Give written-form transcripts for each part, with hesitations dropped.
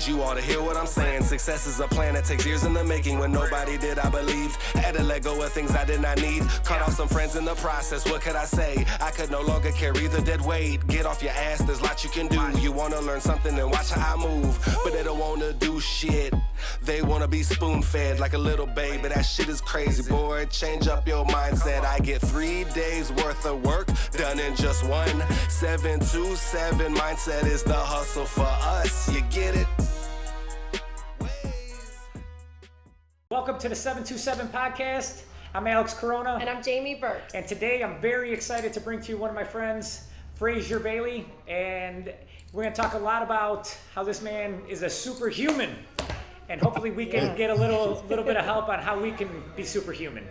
stage. You ought to hear what I'm saying. Success is a plan that takes years in the making. When nobody did, I believed. Had to let go of things I did not need. Cut off some friends in the process. What could I say? I could no longer carry the dead weight. Get off your ass, there's lots you can do. You wanna learn something and watch how I move, but they don't wanna do shit. They wanna be spoon-fed like a little baby. That shit is crazy, boy. Change up your mindset. I get 3 days worth of work done in just one. 727 mindset is the hustle for us. You get it? Welcome to the 727 podcast. I'm Alex Corona. And I'm Jamie Burks. And today I'm very excited to bring to you one of my friends, Fraser Bayley. And we're going to talk a lot about how this man is a superhuman. And hopefully we can get a little bit of help on how we can be superhuman.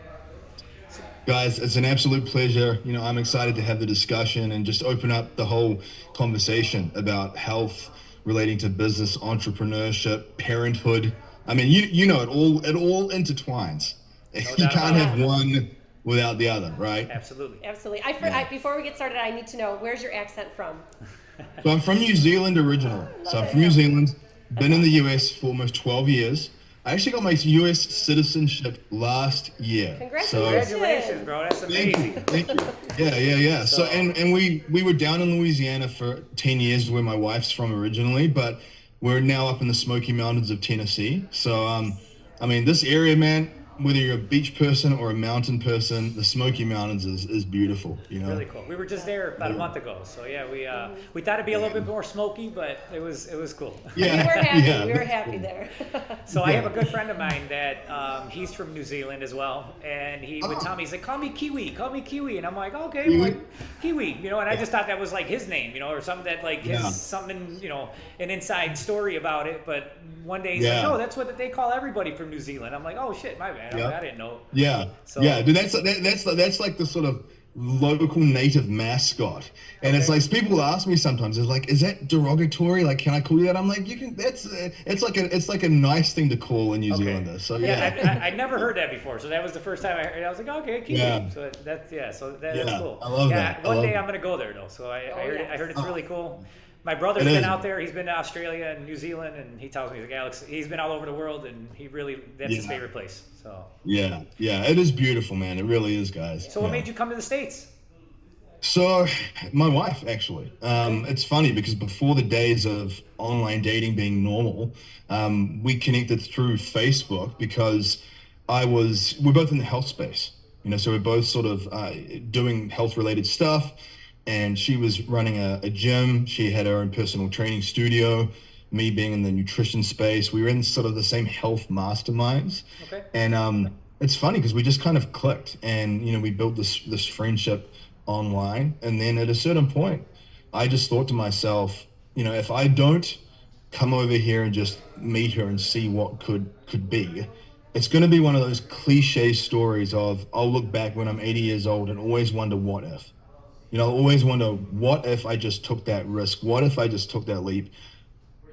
Guys, it's an absolute pleasure. You know, I'm excited to have the discussion and just open up the whole conversation about health relating to business, entrepreneurship, parenthood. I mean, you know, it all intertwines. No you can't have one without the other, right? Absolutely. Absolutely. Before we get started, I need to know, where's your accent from? So I'm from New Zealand originally. So I'm from New Zealand, been in the US for almost 12 years. I actually got my US citizenship last year. Congratulations, bro. That's amazing. Thank you. Yeah. So and we were down in Louisiana for 10 years where my wife's from originally, but we're now up in the Smoky Mountains of Tennessee. So I mean, this area, man, whether you're a beach person or a mountain person, the Smoky Mountains is beautiful, you know. Really cool. We were just there about a month ago, so yeah, we thought it'd be a little bit more smoky, but it was cool. Yeah, we were happy. We were happy there. So I have a good friend of mine that he's from New Zealand as well, and he would tell me, he's like, call me Kiwi, and I'm like, okay, like Kiwi, you know, and I just thought that was like his name, you know, or something that like his something, you know, an inside story about it. But one day he's like, no, that's what they call everybody from New Zealand. I'm like, oh shit, my bad. I didn't know. Dude, that's like the sort of local native mascot, and it's like people ask me sometimes, it's like, is that derogatory? Like, can I call you that? I'm like, you can. It's like a nice thing to call a New Zealander. So I never heard that before, so that was the first time I heard it. I was like, okay, keep it. So that's cool. I love that. One day I'm gonna go there though. So I heard it's really cool. My brother's been out there. He's been to Australia and New Zealand, and he tells me, he's like, Alex, he's been all over the world, and that's his favorite place. So yeah, it is beautiful, man. It really is, guys. So what made you come to the States? So my wife, actually. It's funny because before the days of online dating being normal, we connected through Facebook because we're both in the health space, you know, so we're both sort of doing health related stuff. And she was running a gym. She had her own personal training studio. Me being in the nutrition space, we were in sort of the same health masterminds. Okay. And it's funny because we just kind of clicked, and you know, we built this friendship online. And then at a certain point, I just thought to myself, you know, if I don't come over here and just meet her and see what could be, it's going to be one of those cliche stories of I'll look back when I'm 80 years old and always wonder what if. You know, I always wonder, what if I just took that risk? What if I just took that leap?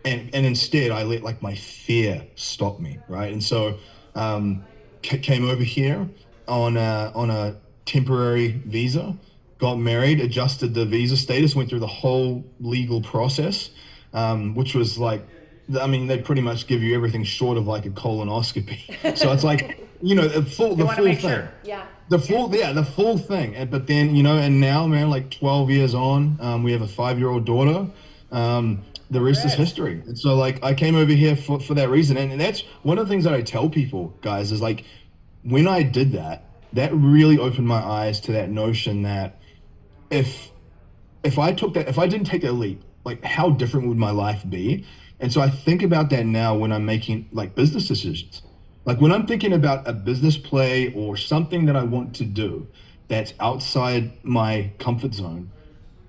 And instead, I let like my fear stop me, right? And so came over here on a temporary visa, got married, adjusted the visa status, went through the whole legal process, which was like, I mean, they pretty much give you everything short of like a colonoscopy. So it's like, you know, the full thing. Sure. Yeah. The full thing. But then, you know, and now, man, like 12 years on, we have a 5-year-old daughter. The rest is history. And so like, I came over here for that reason. And that's one of the things that I tell people, guys, is like, when I did that really opened my eyes to that notion that if I didn't take that leap, like how different would my life be? And so I think about that now when I'm making like business decisions. Like when I'm thinking about a business play or something that I want to do that's outside my comfort zone,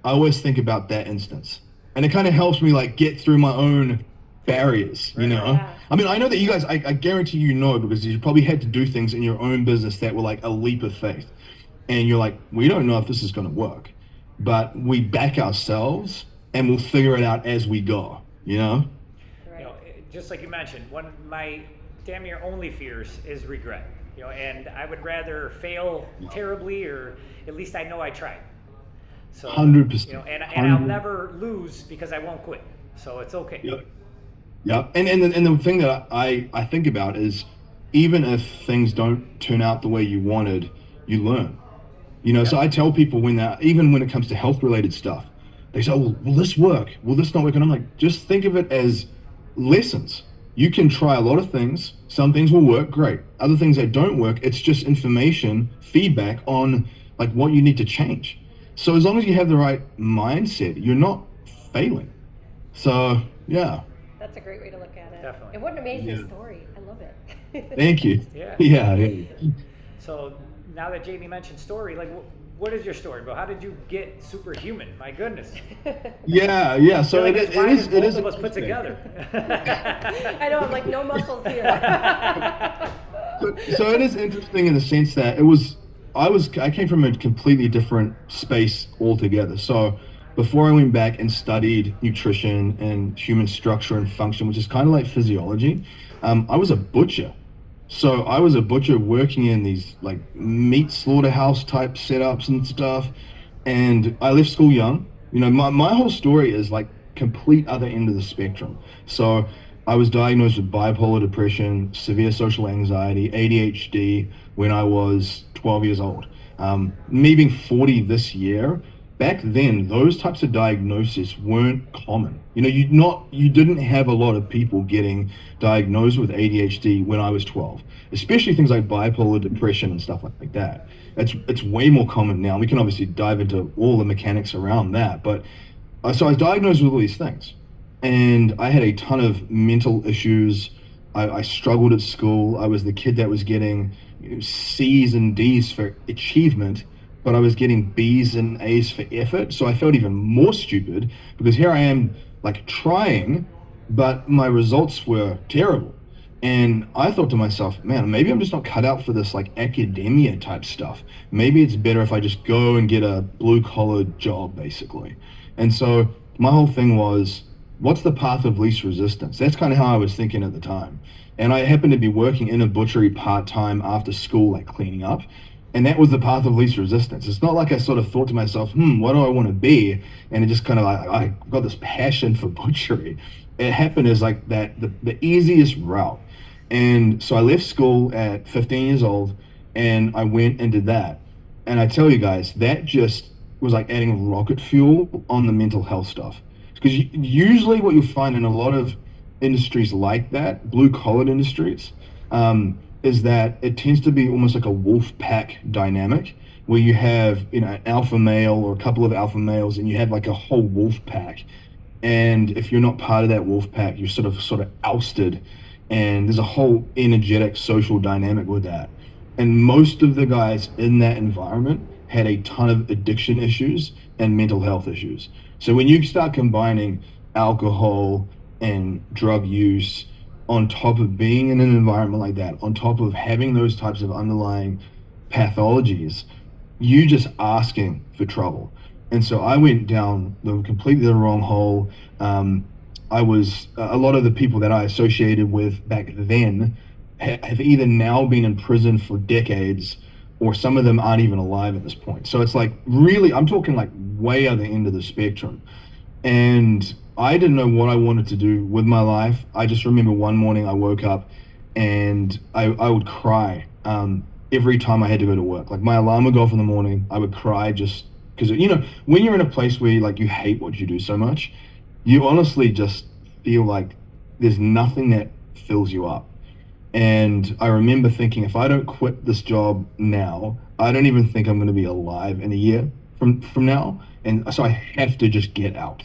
I always think about that instance. And it kind of helps me like get through my own barriers, you know? Yeah. I mean, I know that you guys, I guarantee you know, because you probably had to do things in your own business that were like a leap of faith. And you're like, we don't know if this is going to work, but we back ourselves and we'll figure it out as we go, you know? You know, just like you mentioned, one of my damn near only fears is regret, you know, and I would rather fail terribly, or at least I know I tried. So 100%. You know, and I'll never lose because I won't quit. So it's okay. Yeah, and the thing that I think about is, even if things don't turn out the way you wanted, you learn. So Yep. I tell people when that, even when it comes to health related stuff, they say, "Oh, will this work? Will this not work?" And I'm like, just think of it as lessons. You can try a lot of things. Some things will work great. Other things that don't work, it's just information, feedback on like what you need to change. So as long as you have the right mindset, you're not failing. So yeah, That's a great way to look at it. Definitely. And what an amazing yeah. story. I love it. Thank you. Yeah. Yeah, yeah. So now that Jamie mentioned story, like, what is your story, bro? How did you get superhuman? My goodness. Yeah, yeah. I So feel like it as wide as it both is of us put interesting. together. I know, I'm like, no muscles here. So it is interesting in the sense that I came from a completely different space altogether. So before I went back and studied nutrition and human structure and function, which is kind of like physiology, I was a butcher. So I was a butcher working in these like meat slaughterhouse type setups and stuff. And I left school young. My whole story is like complete other end of the spectrum. So I was diagnosed with bipolar depression, severe social anxiety, ADHD when I was 12 years old. Me being 40 this year, back then those types of diagnoses weren't common. You didn't have a lot of people getting diagnosed with ADHD when I was 12, especially things like bipolar depression and stuff like that. It's way more common now. We can obviously dive into all the mechanics around that, but so I was diagnosed with all these things, and I had a ton of mental issues. I struggled at school. I was the kid that was getting C's and D's for achievement, but I was getting B's and A's for effort. So I felt even more stupid because here I am, like trying, but my results were terrible. And I thought to myself, man, maybe I'm just not cut out for this like academia type stuff. Maybe it's better if I just go and get a blue collar job, basically. And so my whole thing was, what's the path of least resistance? That's kind of how I was thinking at the time. And I happened to be working in a butchery part time after school, like cleaning up. And that was the path of least resistance. It's not like I sort of thought to myself, what do I want to be? And it just kind of like, I got this passion for butchery. It happened as like the easiest route. And so I left school at 15 years old and I went and did that. And I tell you guys, that just was like adding rocket fuel on the mental health stuff. Because usually what you'll find in a lot of industries like that, blue collar industries, is that it tends to be almost like a wolf pack dynamic where you have, an alpha male or a couple of alpha males and you have like a whole wolf pack. And if you're not part of that wolf pack, you're sort of ousted. And there's a whole energetic social dynamic with that. And most of the guys in that environment had a ton of addiction issues and mental health issues. So when you start combining alcohol and drug use on top of being in an environment like that, on top of having those types of underlying pathologies, you just asking for trouble. And so I went down completely the wrong hole. I was a lot of the people that I associated with back then have either now been in prison for decades, or some of them aren't even alive at this point. So it's like really, I'm talking like way other end of the spectrum. And I didn't know what I wanted to do with my life. I just remember one morning I woke up and I would cry every time I had to go to work. Like my alarm would go off in the morning, I would cry just because, when you're in a place where like you hate what you do so much, you honestly just feel like there's nothing that fills you up. And I remember thinking, if I don't quit this job now, I don't even think I'm going to be alive in a year from now. And so I have to just get out.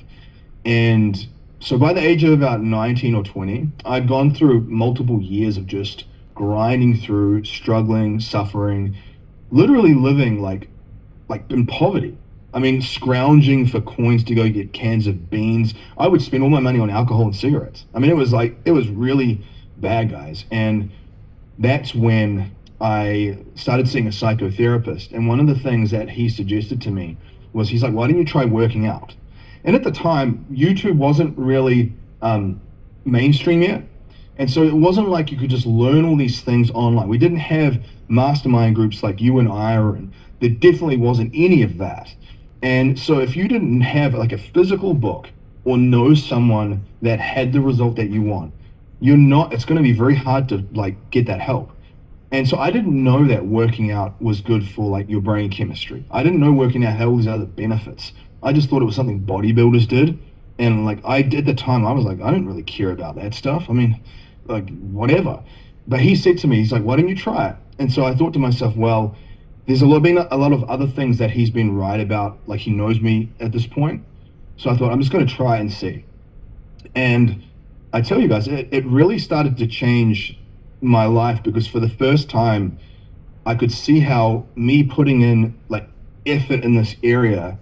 And so by the age of about 19 or 20, I'd gone through multiple years of just grinding through, struggling, suffering, literally living like in poverty. I mean, scrounging for coins to go get cans of beans. I would spend all my money on alcohol and cigarettes. I mean, it was really bad, guys. And that's when I started seeing a psychotherapist. And one of the things that he suggested to me was, he's like, why don't you try working out? And at the time, YouTube wasn't really mainstream yet. And so it wasn't like you could just learn all these things online. We didn't have mastermind groups like you and I are in. There definitely wasn't any of that. And so if you didn't have like a physical book or know someone that had the result that you want, it's going to be very hard to like get that help. And so I didn't know that working out was good for like your brain chemistry. I didn't know working out had all these other benefits. I just thought it was something bodybuilders did. And like at the time, I was like, I don't really care about that stuff. I mean, like whatever. But he said to me, he's like, why don't you try it? And so I thought to myself, well, there's been a lot of other things that he's been right about. Like he knows me at this point. So I thought I'm just going to try and see. And I tell you guys, it really started to change my life, because for the first time I could see how me putting in like effort in this area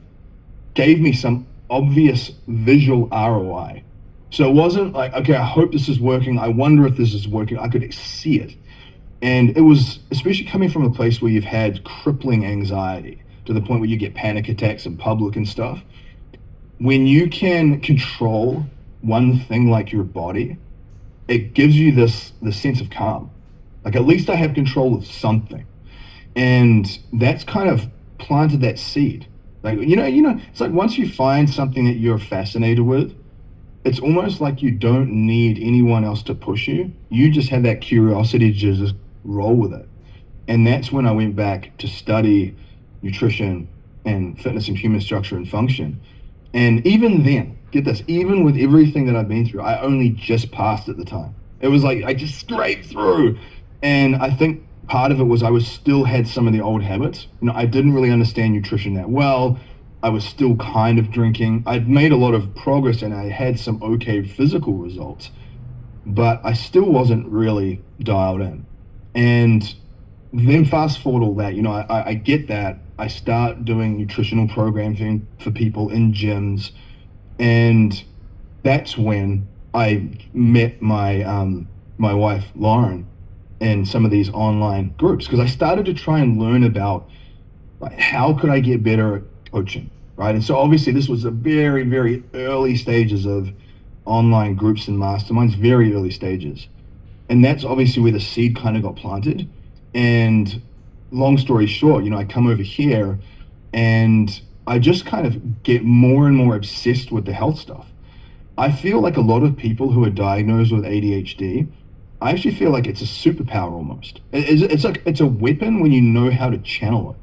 gave me some obvious visual ROI. So it wasn't like, okay, I hope this is working, I wonder if this is working. I could see it. And it was, especially coming from a place where you've had crippling anxiety to the point where you get panic attacks in public and stuff, when you can control one thing like your body, it gives you this sense of calm. Like at least I have control of something. And that's kind of planted that seed. Like, it's like once you find something that you're fascinated with, it's almost like you don't need anyone else to push you. You just have that curiosity to just roll with it. And that's when I went back to study nutrition and fitness and human structure and function. And even then, get this, even with everything that I've been through, I only just passed at the time. It was like I just scraped through. And I think part of it was I still had some of the old habits. I didn't really understand nutrition that well. I was still kind of drinking. I'd made a lot of progress and I had some okay physical results, but I still wasn't really dialed in. And then fast forward all that, I get that. I start doing nutritional programming for people in gyms, and that's when I met my my wife Lauren in some of these online groups, because I started to try and learn about like, how could I get better at coaching, right? And so obviously this was a very, very early stages of online groups and masterminds, very early stages. And that's obviously where the seed kind of got planted. And long story short, I come over here and I just kind of get more and more obsessed with the health stuff. I feel like a lot of people who are diagnosed with ADHD, I actually feel like it's a superpower almost. It's like it's a weapon when you know how to channel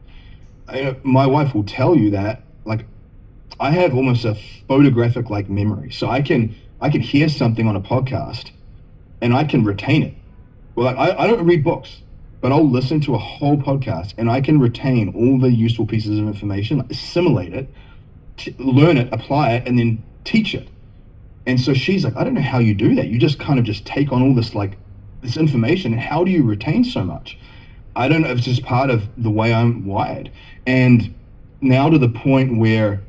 it. My wife will tell you that, like, I have almost a photographic like memory. So I can hear something on a podcast and I can retain it. Well, like, I don't read books, but I'll listen to a whole podcast and I can retain all the useful pieces of information, like assimilate it, learn it, apply it, and then teach it. And so she's like, I don't know how you do that. You just kind of just take on all this, like, this information, and how do you retain so much? I don't know, it's just part of the way I'm wired. And now to the point where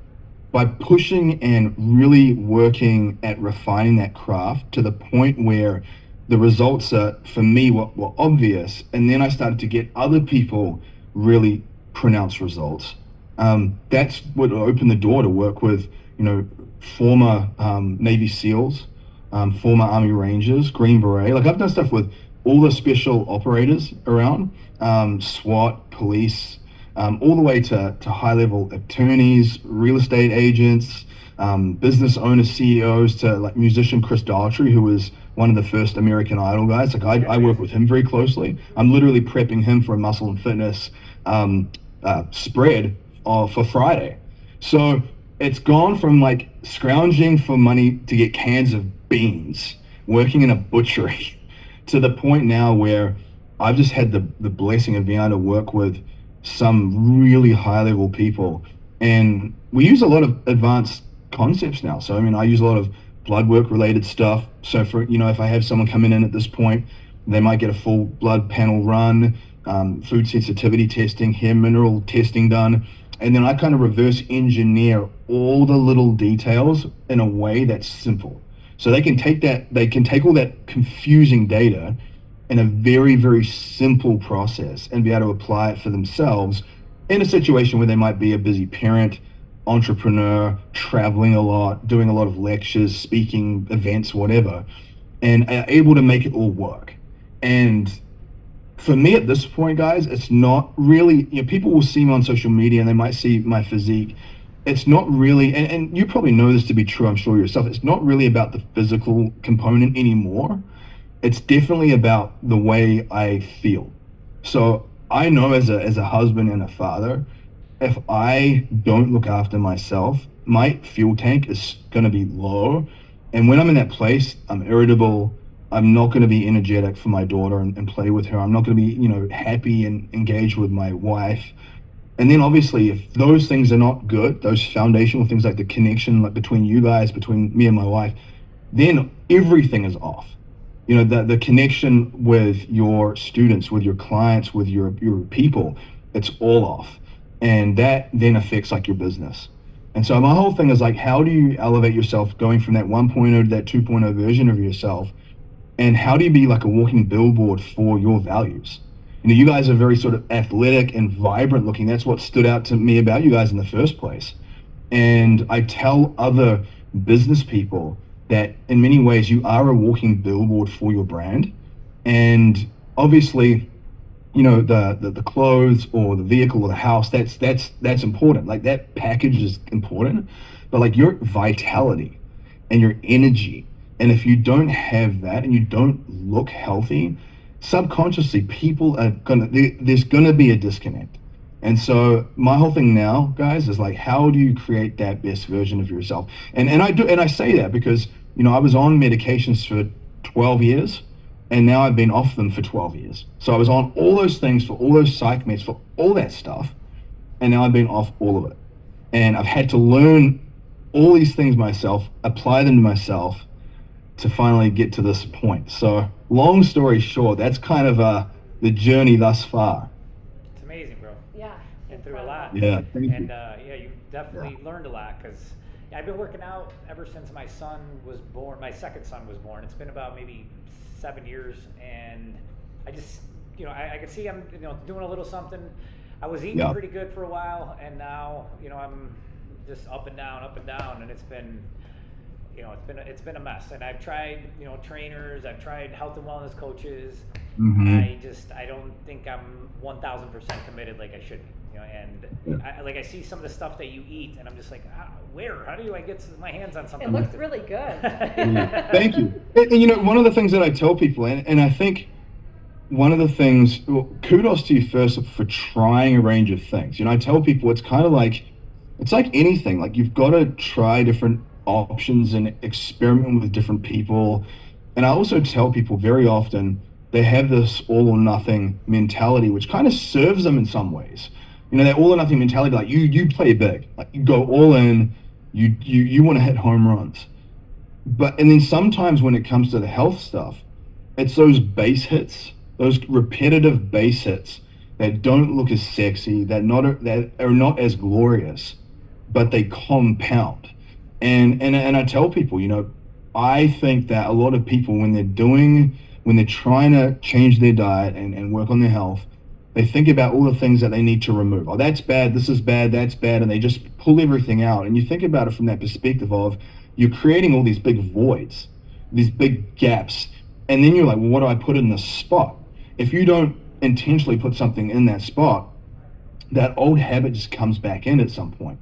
by pushing and really working at refining that craft to the point where the results are, for me, were obvious, and then I started to get other people really pronounce results. That's what opened the door to work with, former Navy SEALs, former Army Rangers, Green Beret. Like, I've done stuff with all the special operators around, SWAT, police, all the way to high-level attorneys, real estate agents, business owners, CEOs, to like musician Chris Daughtry, who was one of the first American Idol guys. Like, I work with him very closely. I'm literally prepping him for a muscle and fitness spread for Friday. So it's gone from like scrounging for money to get cans of beans, working in a butchery, to the point now where I've just had the blessing of being able to work with some really high level people. And we use a lot of advanced concepts now. So, I use a lot of blood work related stuff. So for, if I have someone coming in at this point, they might get a full blood panel run, food sensitivity testing, hair mineral testing done. And then I kind of reverse engineer all the little details in a way that's simple. So they can take all that confusing data in a very, very simple process and be able to apply it for themselves in a situation where they might be a busy parent, entrepreneur, traveling a lot, doing a lot of lectures, speaking, events, whatever, and are able to make it all work. And for me at this point, guys, it's not really, people will see me on social media and they might see my physique. it's not really, and you probably know this to be true, I'm sure yourself, it's not really about the physical component anymore. It's definitely about the way I feel. So I know as a husband and a father, if I don't look after myself, my fuel tank is going to be low. And when I'm in that place, I'm irritable. I'm not going to be energetic for my daughter and play with her. I'm not going to be, happy and engaged with my wife. And then obviously, if those things are not good, those foundational things like the connection like between you guys, between me and my wife, then everything is off. The connection with your students, with your clients, with your people, it's all off. And that then affects like your business. And so my whole thing is like, how do you elevate yourself going from that 1.0 to that 2.0 version of yourself? And how do you be like a walking billboard for your values? You guys are very sort of athletic and vibrant looking. That's what stood out to me about you guys in the first place. And I tell other business people that in many ways you are a walking billboard for your brand. And obviously, the clothes or the vehicle or the house, that's important. Like that package is important, but like your vitality and your energy. And if you don't have that and you don't look healthy, subconsciously there's gonna be a disconnect. And so my whole thing now, guys, is like, how do you create that best version of yourself? And I say that because, I was on medications for 12 years and now I've been off them for 12 years. So I was on all those things for all those psych meds, for all that stuff. And now I've been off all of it. And I've had to learn all these things myself, apply them to myself to finally get to this point. So long story short, that's kind of the journey thus far. It's amazing, bro. Yeah. Been through a lot. Yeah, thank you. And you've definitely learned a lot, because I've been working out ever since my son was born. My second son was born. It's been about maybe 7 years, and I just, I could see I'm, doing a little something. I was eating pretty good for a while, and now, I'm just up and down, and it's been, it's been a mess. And I've tried, trainers, I've tried health and wellness coaches. Mm-hmm. I don't think I'm 1,000% committed like I should be. I see some of the stuff that you eat, and I'm just like, how do I get my hands on something? It looks really good. Thank you. And, one of the things that I tell people, and I think one of the things, kudos to you first for trying a range of things. I tell people it's kind of like, it's like anything. Like you've got to try different options and experiment with different people. And I also tell people very often they have this all or nothing mentality, which kind of serves them in some ways. That all or nothing mentality, like you play big, like you go all in, you want to hit home runs. And then sometimes when it comes to the health stuff, it's those base hits, those repetitive base hits that don't look as sexy, that are not as glorious, but they compound. And I tell people, I think that a lot of people when they're trying to change their diet and work on their health, they think about all the things that they need to remove. Oh, that's bad, this is bad, that's bad, and they just pull everything out. And you think about it from that perspective of you're creating all these big voids, these big gaps, and then you're like, well, what do I put in this spot? If you don't intentionally put something in that spot, that old habit just comes back in at some point.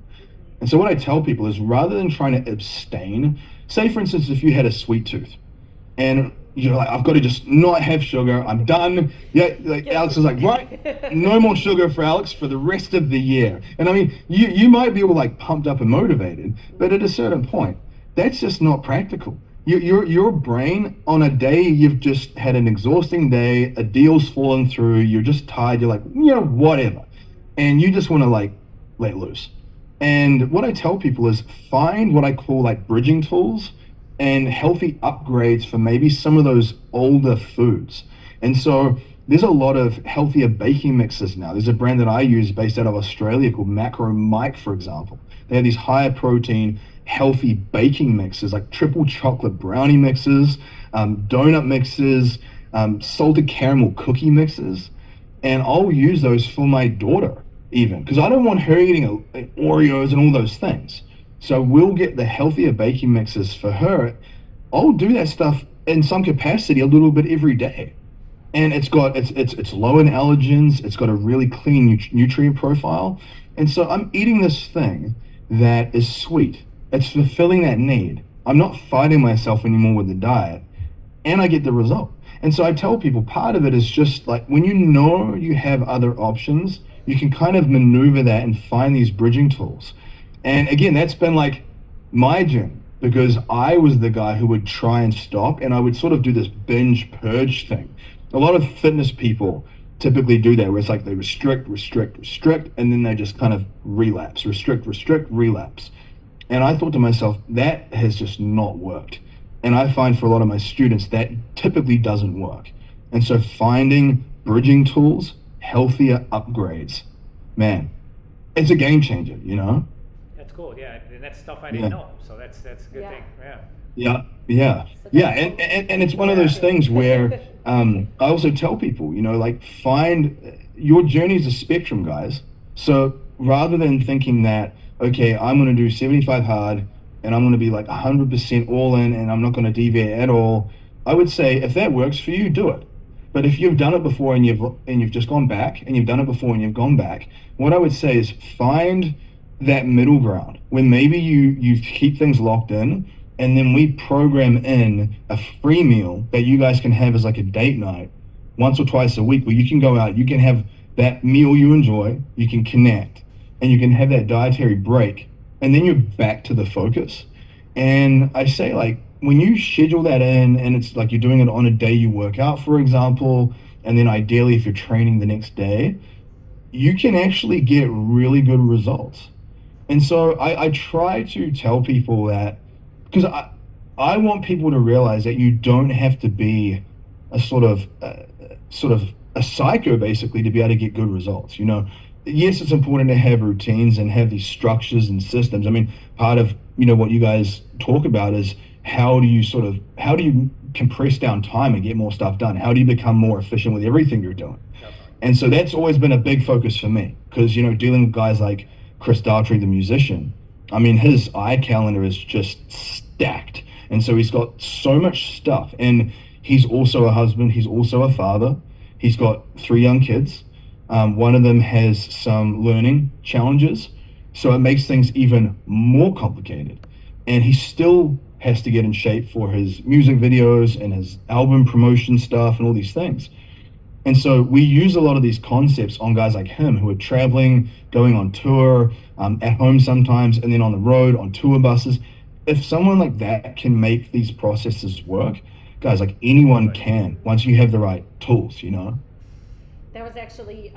And so what I tell people is rather than trying to abstain, say for instance, if you had a sweet tooth and you're like, I've got to just not have sugar, I'm done. Yeah, like Alex is like, right, no more sugar for Alex for the rest of the year. And I mean, you might be all like pumped up and motivated, but at a certain point, that's just not practical. Your brain on a day, you've just had an exhausting day, a deal's fallen through, you're just tired, you're like, whatever. And you just want to like let loose. And what I tell people is find what I call like bridging tools and healthy upgrades for maybe some of those older foods. And so there's a lot of healthier baking mixes now. There's a brand that I use based out of Australia called Macro Mike, for example. They have these higher protein, healthy baking mixes, like triple chocolate brownie mixes, donut mixes, salted caramel cookie mixes. And I'll use those for my daughter even, because I don't want her eating Oreos and all those things. So we'll get the healthier baking mixes for her. I'll do that stuff in some capacity a little bit every day. And it's low in allergens. It's got a really clean nutrient profile. And so I'm eating this thing that is sweet. It's fulfilling that need. I'm not fighting myself anymore with the diet, and I get the result. And so I tell people part of it is just like when you know you have other options, you can kind of maneuver that and find these bridging tools. And again, that's been like my journey, because I was the guy who would try and stop, and I would sort of do this binge purge thing. A lot of fitness people typically do that, where it's like they restrict, and then they just kind of relapse, restrict, relapse. And I thought to myself, that has just not worked. And I find for a lot of my students that typically doesn't work. And so finding bridging tools, healthier upgrades, man, it's a game changer, you know? That's cool, yeah. And that's stuff I didn't know. So that's a good thing. Yeah. And it's one of those things where I also tell people, you know, like find your journey is a spectrum, guys. So rather than thinking that, okay, I'm going to do 75 hard and I'm going to be like 100% all in and I'm not going to deviate at all, I would say if that works for you, do it. But if you've done it before and you've just gone back, and you've done it before and you've gone back, what I would say is find that middle ground where maybe you keep things locked in, and then we program in a free meal that you guys can have as like a date night once or twice a week, where you can go out, you can have that meal you enjoy, you can connect, and you can have that dietary break, and then you're back to the focus. And I say, like, when you schedule that in, and it's like you're doing it on a day you work out, for example, and then ideally if you're training the next day, you can actually get really good results. And so I try to tell people that, because I want people to realize that you don't have to be a sort of a psycho basically to be able to get good results. You know, yes, it's important to have routines and have these structures and systems. I mean, part of, you know, what you guys talk about is how do you compress down time and get more stuff done? How do you become more efficient with everything you're doing? And so that's always been a big focus for me, because, you know, dealing with guys like Chris Daughtry, the musician, I mean, his calendar is just stacked. And so he's got so much stuff, and he's also a husband. He's also a father. He's got 3 young kids. One of them has some learning challenges. So it makes things even more complicated. And he still has to get in shape for his music videos and his album promotion stuff and all these things. And so we use a lot of these concepts on guys like him who are traveling, going on tour, at home sometimes, and then on the road, on tour buses. If someone like that can make these processes work, guys, like anyone can, once you have the right tools, you know? That was actually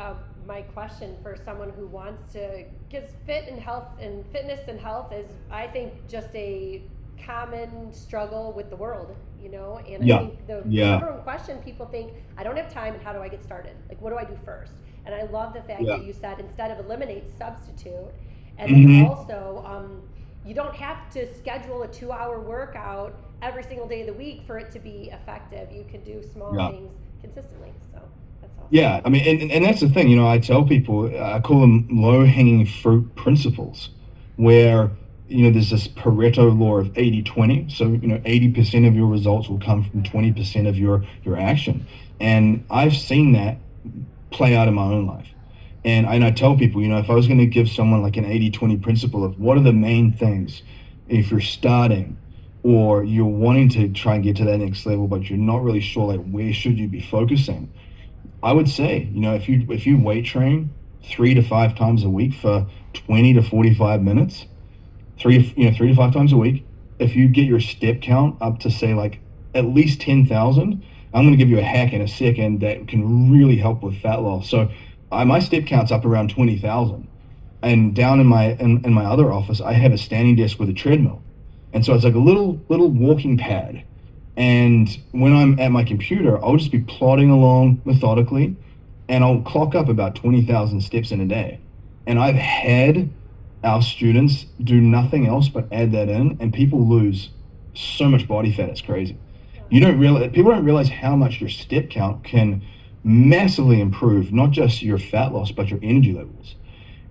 my question for someone who wants to get fit and health, and fitness and health is, I think, just a common struggle with the world, you know? And I think the number one question people think, I don't have time, and how do I get started? Like, what do I do first? And I love the fact that you said, instead of eliminate, substitute. And then also, you don't have to schedule a 2-hour workout every single day of the week for it to be effective. You can do small things consistently. So that's awesome. Yeah, I mean, and that's the thing, you know, I tell people, I call them low-hanging fruit principles, where, you know, there's this Pareto law of 80-20. So, you know, 80% of your results will come from 20% of your action. And I've seen that play out in my own life. And I tell people, you know, if I was going to give someone like an 80-20 principle of what are the main things, if you're starting or you're wanting to try and get to that next level, but you're not really sure, like, where should you be focusing? I would say, you know, if you weight train 3 to 5 times a week for 20 to 45 minutes, 3 to 5 times a week, if you get your step count up to, say, like at least 10,000, I'm going to give you a hack in a second that can really help with fat loss. So my step count's up around 20,000, and down in my other office, I have a standing desk with a treadmill, and so it's like a little walking pad. And when I'm at my computer, I'll just be plodding along methodically, and I'll clock up about 20,000 steps in a day. And I've had our students do nothing else but add that in, and people lose so much body fat, it's crazy. People don't realize how much your step count can massively improve not just your fat loss but your energy levels.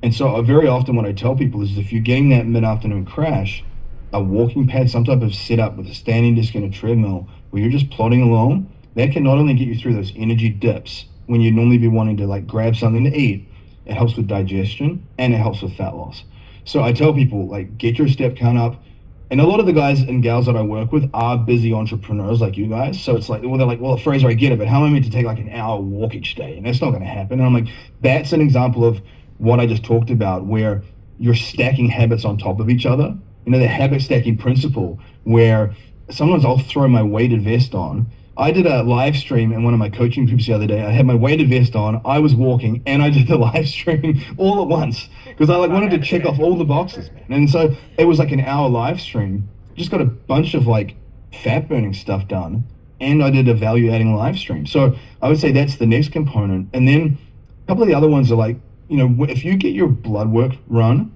And so very often what I tell people is, if you're getting that mid-afternoon crash, a walking pad, some type of setup with a standing desk and a treadmill where you're just plodding along, that can not only get you through those energy dips when you'd normally be wanting to like grab something to eat, it helps with digestion and it helps with fat loss. So I tell people, like, get your step count up. And a lot of the guys and gals that I work with are busy entrepreneurs like you guys. So it's like, well, they're like, well, Fraser, I get it, but how am I meant to take like an hour walk each day? And that's not going to happen. And I'm like, that's an example of what I just talked about, where you're stacking habits on top of each other. You know, the habit stacking principle, where sometimes I'll throw my weighted vest on. I did a live stream in one of my coaching groups the other day. I had my weighted vest on, I was walking, and I did the live stream all at once because I like wanted to check off all the boxes, man. And so it was like an hour live stream. Just got a bunch of like fat burning stuff done, and I did a value adding live stream. So I would say that's the next component. And then a couple of the other ones are like, you know, if you get your blood work run,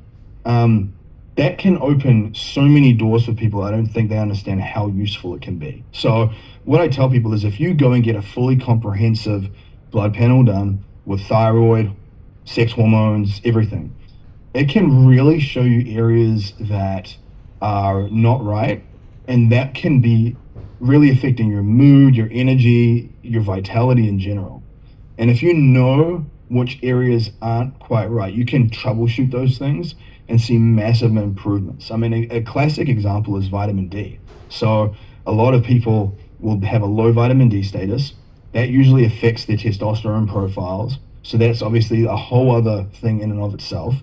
that can open so many doors for people. I don't think they understand how useful it can be. So what I tell people is if you go and get a fully comprehensive blood panel done with thyroid, sex hormones, everything, it can really show you areas that are not right. And that can be really affecting your mood, your energy, your vitality in general. And if you know which areas aren't quite right, you can troubleshoot those things and see massive improvements. I mean, a classic example is vitamin D. So a lot of people will have a low vitamin D status. That usually affects their testosterone profiles. So that's obviously a whole other thing in and of itself.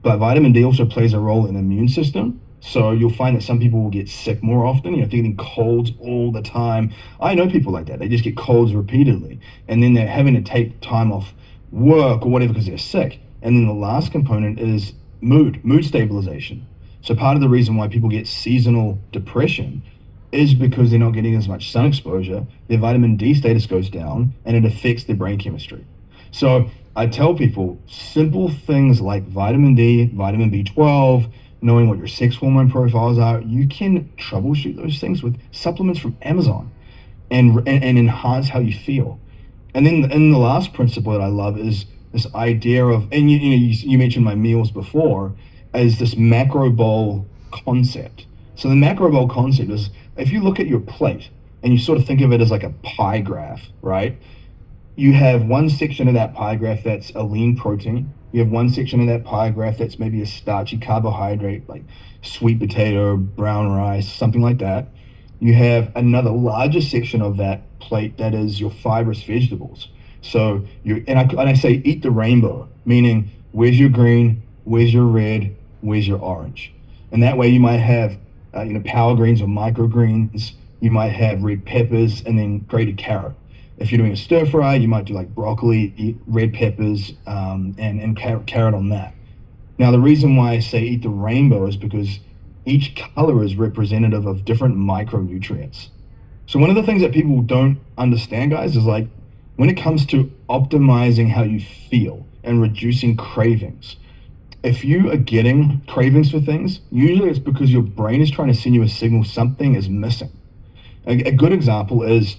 But vitamin D also plays a role in the immune system. So you'll find that some people will get sick more often, you know, if they're getting colds all the time. I know people like that. They just get colds repeatedly. And then they're having to take time off work or whatever because they're sick. And then the last component is mood stabilization. So part of the reason why people get seasonal depression is because they're not getting as much sun exposure. Their vitamin D status goes down and it affects their brain chemistry. So I tell people simple things like vitamin D, vitamin B12, knowing what your sex hormone profiles are. You can troubleshoot those things with supplements from Amazon and enhance how you feel. And then the last principle that I love is this idea of, and you mentioned my meals before, as this macro bowl concept. So the macro bowl concept is, if you look at your plate and you sort of think of it as like a pie graph, right? You have one section of that pie graph that's a lean protein. You have one section of that pie graph that's maybe a starchy carbohydrate, like sweet potato, brown rice, something like that. You have another larger section of that plate that is your fibrous vegetables. So I say eat the rainbow, meaning where's your green, where's your red, where's your orange, and that way you might have power greens or microgreens. You might have red peppers and then grated carrot. If you're doing a stir fry, you might do like broccoli, red peppers, and carrot on that. Now the reason why I say eat the rainbow is because each color is representative of different micronutrients. So one of the things that people don't understand, guys, is like when it comes to optimizing how you feel and reducing cravings, if you are getting cravings for things, usually it's because your brain is trying to send you a signal something is missing. A good example is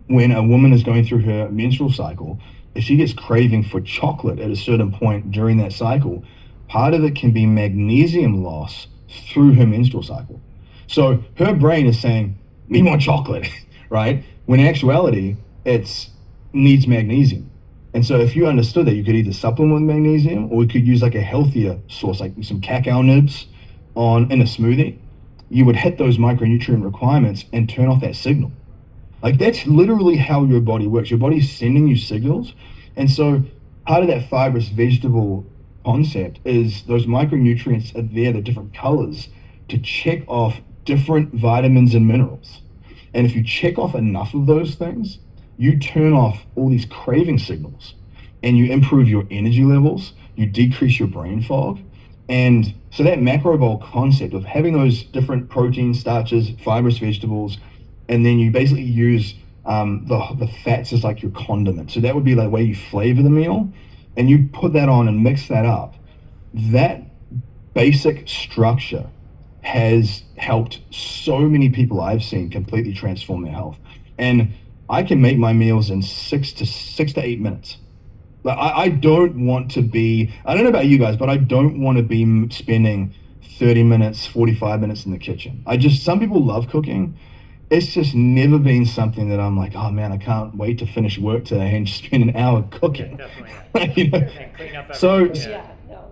when a woman is going through her menstrual cycle, if she gets craving for chocolate at a certain point during that cycle, part of it can be magnesium loss through her menstrual cycle. So her brain is saying, me want chocolate, right? When in actuality, it needs magnesium. And so if you understood that, you could either supplement with magnesium, or you could use like a healthier source, like some cacao nibs in a smoothie. You would hit those micronutrient requirements and turn off that signal. Like that's literally how your body works. Your body's sending you signals. And so part of that fibrous vegetable concept is those micronutrients are there, the different colors, to check off different vitamins and minerals. And if you check off enough of those things, you turn off all these craving signals and you improve your energy levels, you decrease your brain fog. And so that macro bowl concept of having those different proteins, starches, fibrous vegetables, and then you basically use the fats as like your condiment. So that would be like the way you flavor the meal, and you put that on and mix that up. That basic structure has helped so many people I've seen completely transform their health. And I can make my meals in 6 to 8 minutes. Like I don't want to be, I don't know about you guys, but I don't want to be spending 30 minutes, 45 minutes in the kitchen. Some people love cooking. It's just never been something that I'm like, oh man, I can't wait to finish work today and just spend an hour cooking. Definitely. You know? And clean up So, everything. Yeah, no.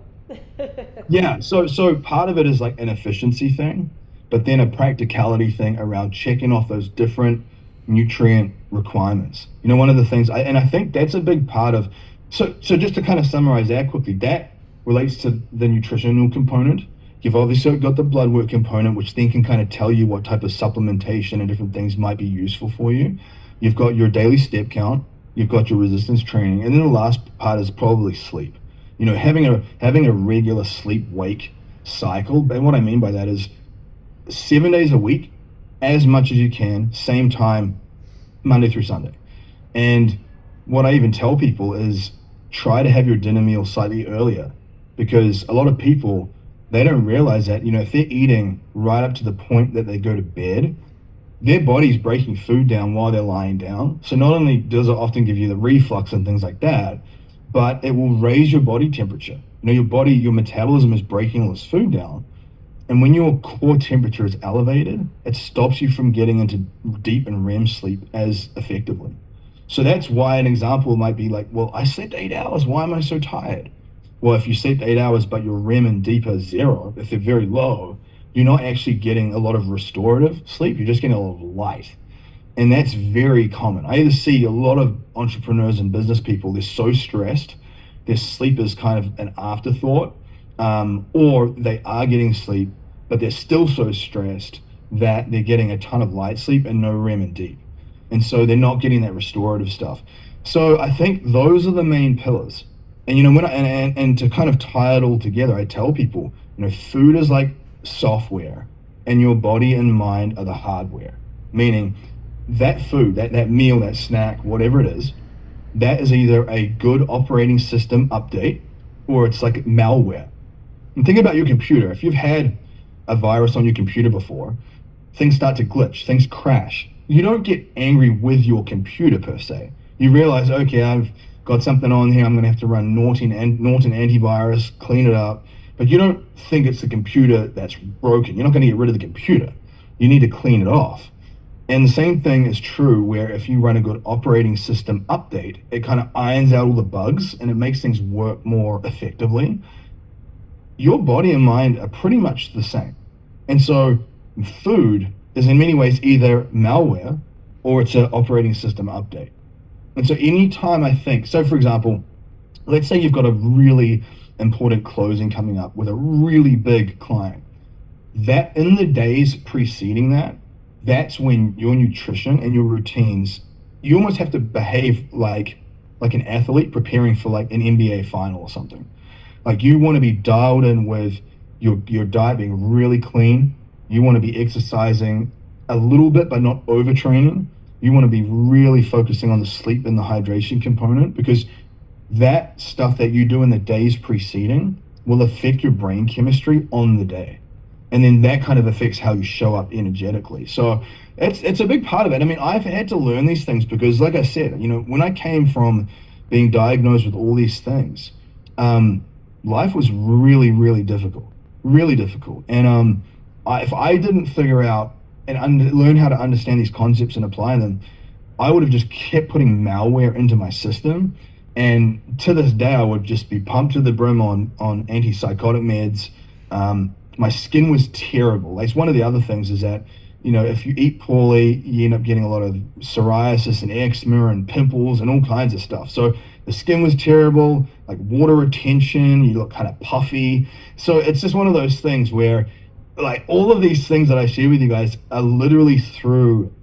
Yeah, so part of it is like an efficiency thing, but then a practicality thing around checking off those different nutrient requirements. One of the things and I think that's a big part of so just to kind of summarize that quickly, that relates to the nutritional component. You've obviously got the blood work component, which then can kind of tell you what type of supplementation and different things might be useful for you. You've got your daily step count, you've got your resistance training, and then the last part is probably sleep. Having a regular sleep wake cycle. And what I mean by that is 7 days a week, as much as you can, same time, Monday through Sunday. And what I even tell people is try to have your dinner meal slightly earlier, because a lot of people, they don't realize that, if they're eating right up to the point that they go to bed, their body's breaking food down while they're lying down. So not only does it often give you the reflux and things like that, but it will raise your body temperature. Your metabolism is breaking all this food down. And when your core temperature is elevated, it stops you from getting into deep and REM sleep as effectively. So that's why an example might be like, well, I slept 8 hours. Why am I so tired? Well, if you sleep 8 hours, but your REM and deep are zero, if they're very low, you're not actually getting a lot of restorative sleep. You're just getting a lot of light. And that's very common. I either see a lot of entrepreneurs and business people, they're so stressed, their sleep is kind of an afterthought, or they are getting sleep, but they're still so stressed that they're getting a ton of light sleep and no REM and deep. And so they're not getting that restorative stuff. So I think those are the main pillars. And and to kind of tie it all together, I tell people, food is like software and your body and mind are the hardware. Meaning that food, that meal, that snack, whatever it is, that is either a good operating system update or it's like malware. And think about your computer. If you've had a virus on your computer before, things start to glitch, things crash. You don't get angry with your computer per se. You realize, okay, I've got something on here, I'm going to have to run Norton antivirus, clean it up. But you don't think it's the computer that's broken. You're not going to get rid of the computer. You need to clean it off. And the same thing is true where if you run a good operating system update, it kind of irons out all the bugs and it makes things work more effectively. Your body and mind are pretty much the same. And so food is in many ways either malware or it's an operating system update. And so anytime I think, so for example, let's say you've got a really important closing coming up with a really big client, that in the days preceding that, that's when your nutrition and your routines, you almost have to behave like an athlete preparing for like an NBA final or something. Like you want to be dialed in with your diet being really clean. You want to be exercising a little bit, but not overtraining. You want to be really focusing on the sleep and the hydration component, because that stuff that you do in the days preceding will affect your brain chemistry on the day. And then that kind of affects how you show up energetically. So it's a big part of it. I mean, I've had to learn these things because, like I said, when I came from being diagnosed with all these things, life was really, really difficult, really difficult. And if I didn't figure out and learn how to understand these concepts and apply them, I would have just kept putting malware into my system. And to this day, I would just be pumped to the brim on antipsychotic meds. My skin was terrible. That's one of the other things is that, if you eat poorly, you end up getting a lot of psoriasis and eczema and pimples and all kinds of stuff. So the skin was terrible, like water retention, you look kind of puffy. So it's just one of those things where like all of these things that I share with you guys are literally through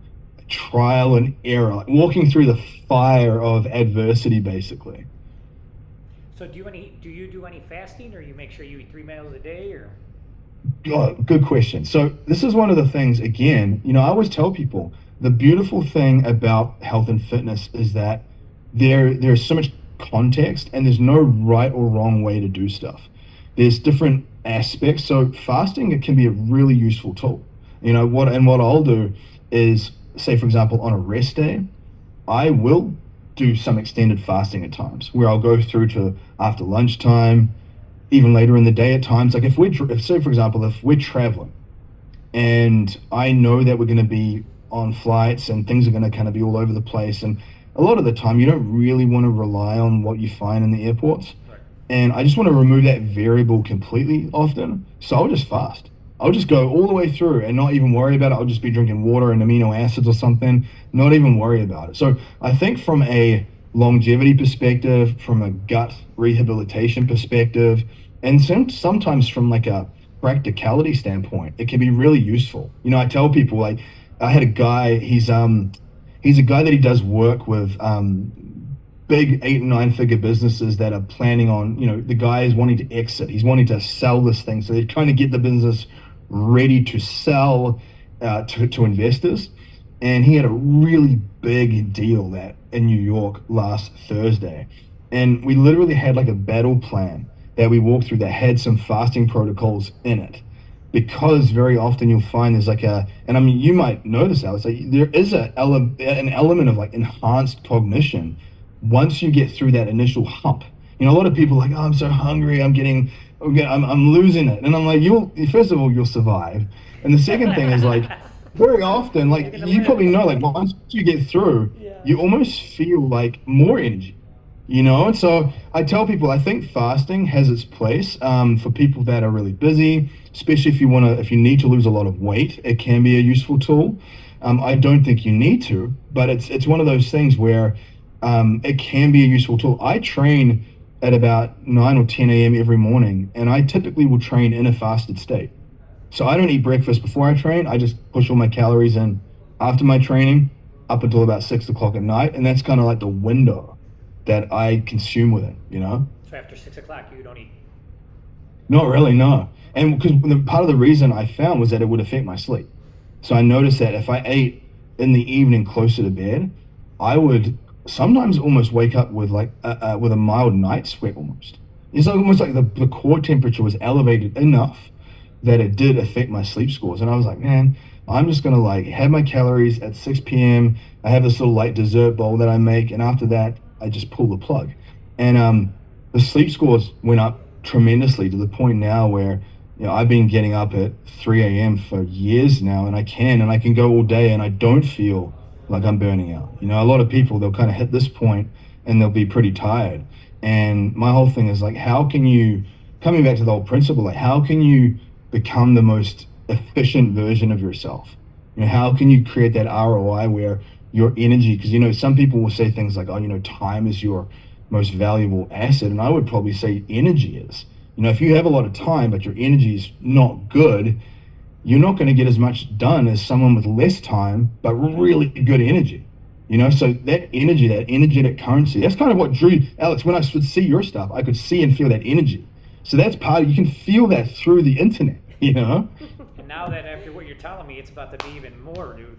trial and error, like walking through the fire of adversity, basically. So do you do any fasting, or you make sure you eat 3 meals a day, or? Oh, good question. So this is one of the things, again, I always tell people the beautiful thing about health and fitness is that there's so much context and there's no right or wrong way to do stuff. There's different aspects. So fasting, it can be a really useful tool. What I'll do is, say for example, on a rest day, I will do some extended fasting at times where I'll go through to after lunchtime, even later in the day at times. Like if say for example, if we're traveling and I know that we're going to be on flights and things are going to kind of be all over the place, and a lot of the time you don't really want to rely on what you find in the airports. Right. and I just want to remove that variable completely often. So I'll just fast. I'll just go all the way through and not even worry about it. I'll just be drinking water and amino acids or something, not even worry about it. So I think from a longevity perspective, from a gut rehabilitation perspective, and sometimes from like a practicality standpoint, it can be really useful. You know, I tell people, like, I had a guy, he's a guy that he does work with big 8 and 9 figure businesses that are planning on, you know, the guy is wanting to exit. He's wanting to sell this thing. So they're trying to get the business ready to sell to investors. And he had a really big deal that in New York last Thursday. And we literally had like a battle plan that we walked through that had some fasting protocols in it. Because very often you'll find there's like and I mean, you might notice, Alex, like there is an element of like enhanced cognition once you get through that initial hump. You know, a lot of people are like, oh, I'm so hungry, I'm losing it. And I'm like, first of all, you'll survive. And the second thing is like, very often, like you probably know, like once you get through, you almost feel like more energy, you know? And so I tell people, I think fasting has its place for people that are really busy, especially if you need to lose a lot of weight, it can be a useful tool. I don't think you need to, but it's one of those things where it can be a useful tool. I train at about 9 or 10 a.m. every morning, and I typically will train in a fasted state. So I don't eat breakfast before I train. I just push all my calories in after my training up until about 6 o'clock at night. And that's kind of like the window that I consume with it, you know? So after 6 o'clock, you don't eat? Not really, no. And because part of the reason I found was that it would affect my sleep. So I noticed that if I ate in the evening closer to bed, I would sometimes almost wake up with like with a mild night sweat almost. It's almost like the core temperature was elevated enough that it did affect my sleep scores. And I was like, man, I'm just gonna like have my calories at 6 p.m. I have this little light dessert bowl that I make, and after that, I just pull the plug. And the sleep scores went up tremendously to the point now where, you know, I've been getting up at 3 a.m. for years now, and I can go all day and I don't feel like I'm burning out. You know, a lot of people, they'll kind of hit this point and they'll be pretty tired. And my whole thing is like, how can you, coming back to the whole principle, like how can you become the most efficient version of yourself? You know, how can you create that ROI where your energy, because, you know, some people will say things like, oh, you know, time is your most valuable asset. And I would probably say energy is. You know, if you have a lot of time, but your energy is not good, you're not going to get as much done as someone with less time, but really good energy. You know, so that energy, that energetic currency, that's kind of what drew, Alex, when I would see your stuff, I could see and feel that energy. So that's you can feel that through the internet, you know? And now that after what you're telling me, it's about to be even more, dude.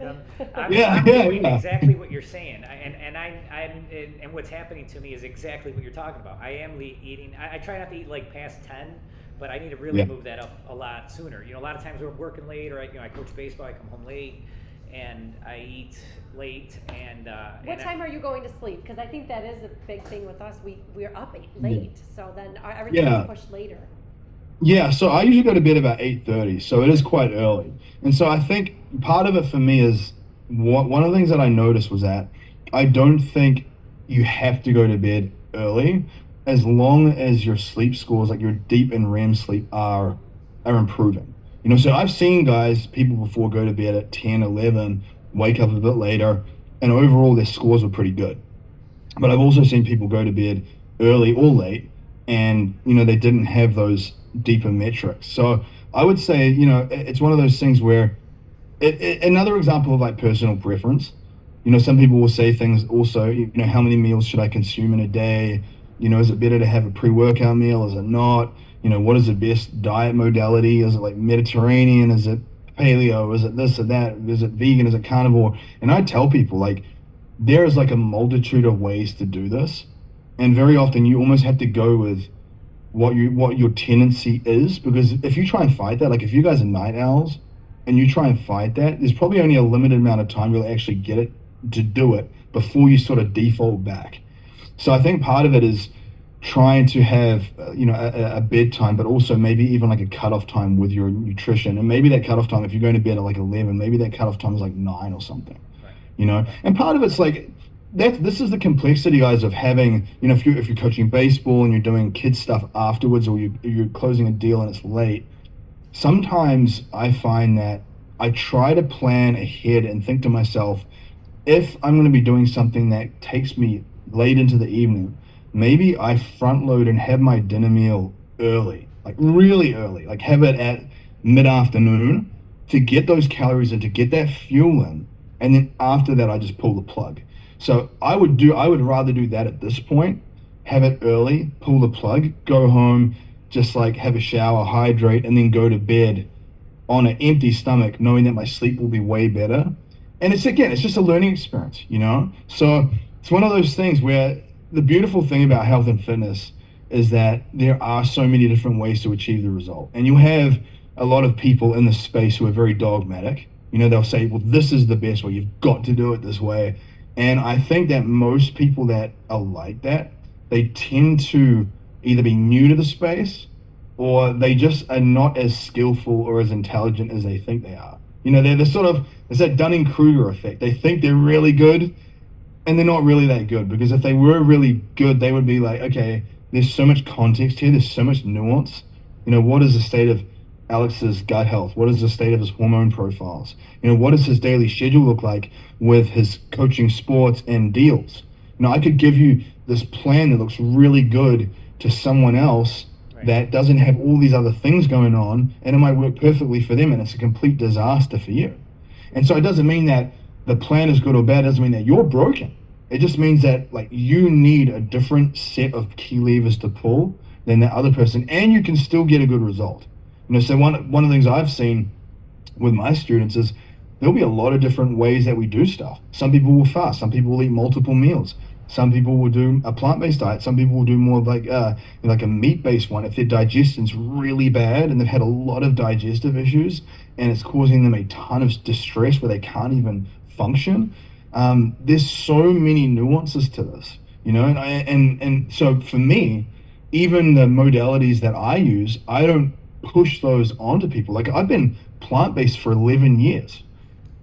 I'm doing exactly what you're saying. And what's happening to me is exactly what you're talking about. I am eating, I try not to eat like past 10, but I need to really move that up a lot sooner. You know, a lot of times we're working late, or I coach baseball, I come home late, and I eat late. And what time are you going to sleep? Because I think that is a big thing with us. We're up late, so then everything is pushed later. Yeah, so I usually go to bed about 8:30, so it is quite early. And so I think part of it for me is one of the things that I noticed was that I don't think you have to go to bed early as long as your sleep scores, like your deep and REM sleep, are improving. You know, so I've seen people before go to bed at 10, 11, wake up a bit later, and overall their scores were pretty good. But I've also seen people go to bed early or late, and, you know, they didn't have those deeper metrics. So I would say, you know, it's one of those things where another example of like personal preference. You know, some people will say things also, you know, how many meals should I consume in a day? You know, is it better to have a pre-workout meal? Is it not? You know, what is the best diet modality? Is it like Mediterranean? Is it paleo? Is it this or that? Is it vegan? Is it carnivore? And I tell people, like, there is like a multitude of ways to do this. And very often you almost have to go with what your tendency is, because if you try and fight that, like if you guys are night owls and you try and fight that, there's probably only a limited amount of time you'll actually get it to do it before you sort of default back. So I think part of it is trying to have, you know, a bedtime, but also maybe even like a cutoff time with your nutrition. And maybe that cutoff time, if you're going to bed at like 11, maybe that cutoff time is like 9 or something, you know? And part of it's like, this is the complexity, guys, of having, if you're coaching baseball and you're doing kids stuff afterwards, or you're closing a deal and it's late. Sometimes I find that I try to plan ahead and think to myself, if I'm going to be doing something that takes me late into the evening, maybe I front load and have my dinner meal early, like really early, like have it at mid-afternoon to get those calories in, to get that fuel in, and then after that I just pull the plug. So I would rather do that at this point, have it early, pull the plug, go home, just like have a shower, hydrate, and then go to bed on an empty stomach, knowing that my sleep will be way better. And it's just a learning experience, So it's one of those things where the beautiful thing about health and fitness is that there are so many different ways to achieve the result. And you have a lot of people in the space who are very dogmatic. They'll say, well, this is the best way. You've got to do it this way. And I think that most people that are like that, they tend to either be new to the space, or they just are not as skillful or as intelligent as they think they are. They're sort of, it's that Dunning-Kruger effect. They think they're really good, and they're not really that good, because if they were really good, they would be like, okay, there's so much context here, there's so much nuance. What is the state of Alex's gut health? What is the state of his hormone profiles? What does his daily schedule look like with his coaching sports and deals? I could give you this plan that looks really good to someone else that doesn't have all these other things going on, and it might work perfectly for them, and it's a complete disaster for you. And so it doesn't mean that the plan is good or bad. It doesn't mean that you're broken. It just means that you need a different set of key levers to pull than that other person, and you can still get a good result. So one of the things I've seen with my students is there'll be a lot of different ways that we do stuff. Some people will fast. Some people will eat multiple meals. Some people will do a plant-based diet. Some people will do more like a meat-based one if their digestion's really bad and they've had a lot of digestive issues and it's causing them a ton of distress where they can't even function. There's so many nuances to this, and so for me, even the modalities that I use, I don't push those onto people. Like, I've been plant-based for 11 years.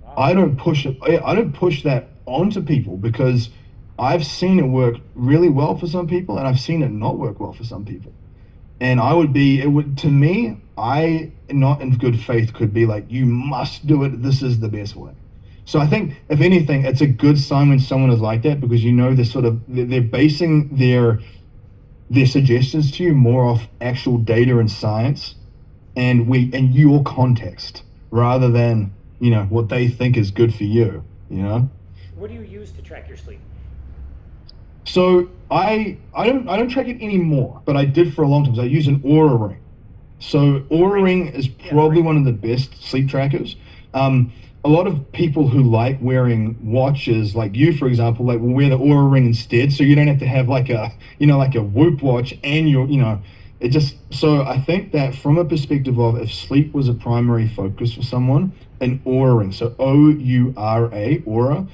Wow. I don't push that onto people because I've seen it work really well for some people, and I've seen it not work well for some people. And to me, I, not in good faith, could be like, you must do it. This is the best way. So I think, if anything, it's a good sign when someone is like that, because they're basing their suggestions to you more off actual data and science and your context, rather than, what they think is good for you, What do you use to track your sleep? So I don't track it anymore, but I did for a long time. So I use an Oura ring. So Oura ring is probably one of the best sleep trackers. A lot of people who like wearing watches, like you, for example, will wear the Oura ring instead, so you don't have to have like a Whoop watch and so I think that from a perspective of, if sleep was a primary focus for someone, an Oura ring, so O-U-R-A, Oura,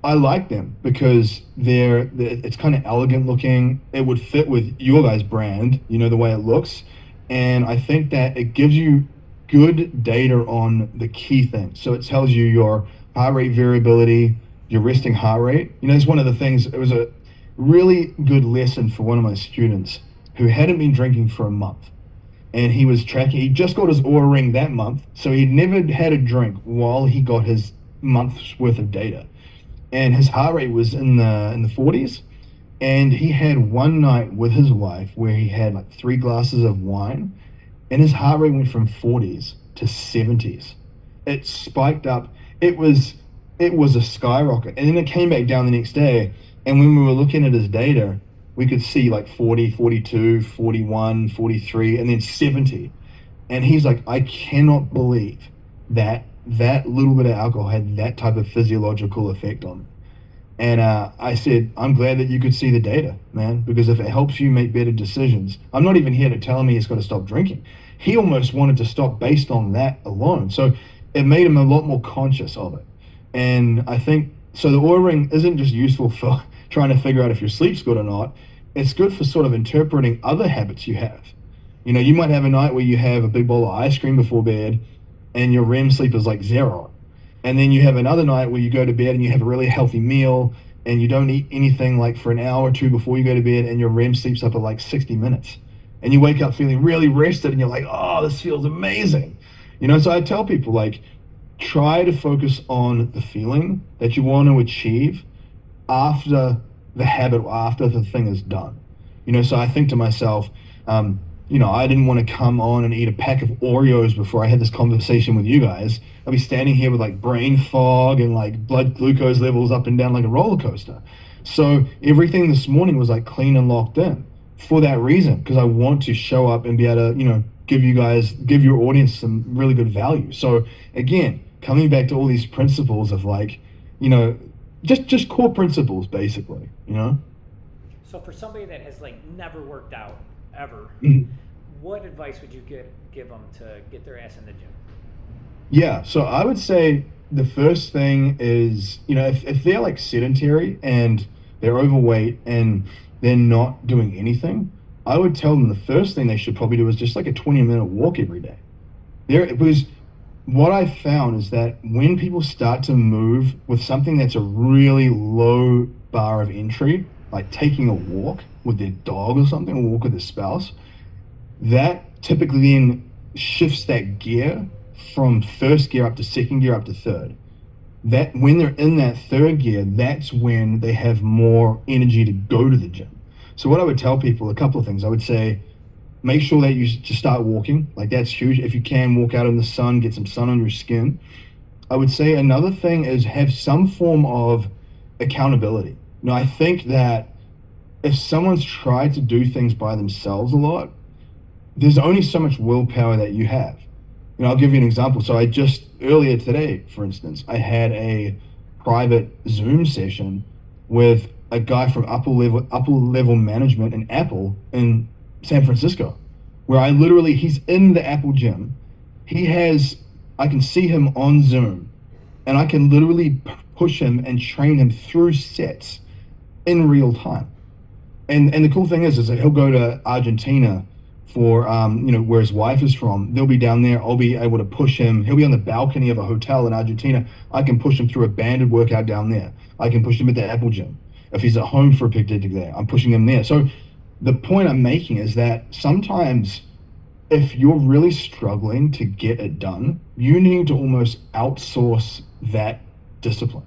I like them because it's kind of elegant looking. It would fit with your guys' brand, the way it looks. And I think that it gives you good data on the key things. So it tells you your heart rate variability, your resting heart rate. It's one of the things, it was a really good lesson for one of my students who hadn't been drinking for a month. And he was tracking, he just got his Oura ring that month. So he'd never had a drink while he got his month's worth of data. And his heart rate was in the 40s. And he had one night with his wife where he had like 3 glasses of wine, and his heart rate went from 40s to 70s. It spiked up. It was a skyrocket. And then it came back down the next day. And when we were looking at his data, we could see like 40, 42, 41, 43, and then 70. And he's like, I cannot believe that little bit of alcohol had that type of physiological effect on me. And I said, I'm glad that you could see the data, man, because if it helps you make better decisions, I'm not even here to tell him he's got to stop drinking. He almost wanted to stop based on that alone. So it made him a lot more conscious of it. And I think, so the Oura ring isn't just useful for trying to figure out if your sleep's good or not. It's good for sort of interpreting other habits you have. You might have a night where you have a big bowl of ice cream before bed and your REM sleep is like 0. And then you have another night where you go to bed and you have a really healthy meal and you don't eat anything like for an hour or two before you go to bed, and your REM sleeps up at like 60 minutes, and you wake up feeling really rested, and you're like, oh, this feels amazing. So I tell people, like, try to focus on the feeling that you want to achieve after the habit, after the thing is done. So I think to myself, I didn't want to come on and eat a pack of Oreos before I had this conversation with you guys. I'd be standing here with like brain fog and like blood glucose levels up and down like a roller coaster. So everything this morning was like clean and locked in for that reason, because I want to show up and be able to, give your audience some really good value. So again, coming back to all these principles of like, just core principles basically, So for somebody that has like never worked out ever, what advice would you give them to get their ass in the gym? Yeah, so I would say the first thing is, if they're like sedentary and they're overweight and they're not doing anything, I would tell them the first thing they should probably do is just like a 20-minute walk every day. Because what I found is that when people start to move with something that's a really low bar of entry, like taking a walk with their dog or something, or walk with their spouse, that typically then shifts that gear from first gear up to second gear up to third. That when they're in that third gear, that's when they have more energy to go to the gym. So what I would tell people, a couple of things. I would say, make sure that you just start walking. Like, that's huge. If you can, walk out in the sun, get some sun on your skin. I would say another thing is have some form of accountability. I think that if someone's tried to do things by themselves a lot, there's only so much willpower that you have. I'll give you an example. So earlier today, for instance, I had a private Zoom session with a guy from upper level management in Apple in San Francisco, where he's in the Apple gym. I can see him on Zoom, and I can literally push him and train him through sets in real time. And the cool thing is that he'll go to Argentina for, where his wife is from. They'll be down there. I'll be able to push him. He'll be on the balcony of a hotel in Argentina. I can push him through a banded workout down there. I can push him at the Apple gym. If he's at home for a particular day, I'm pushing him there. So the point I'm making is that sometimes if you're really struggling to get it done, you need to almost outsource that discipline.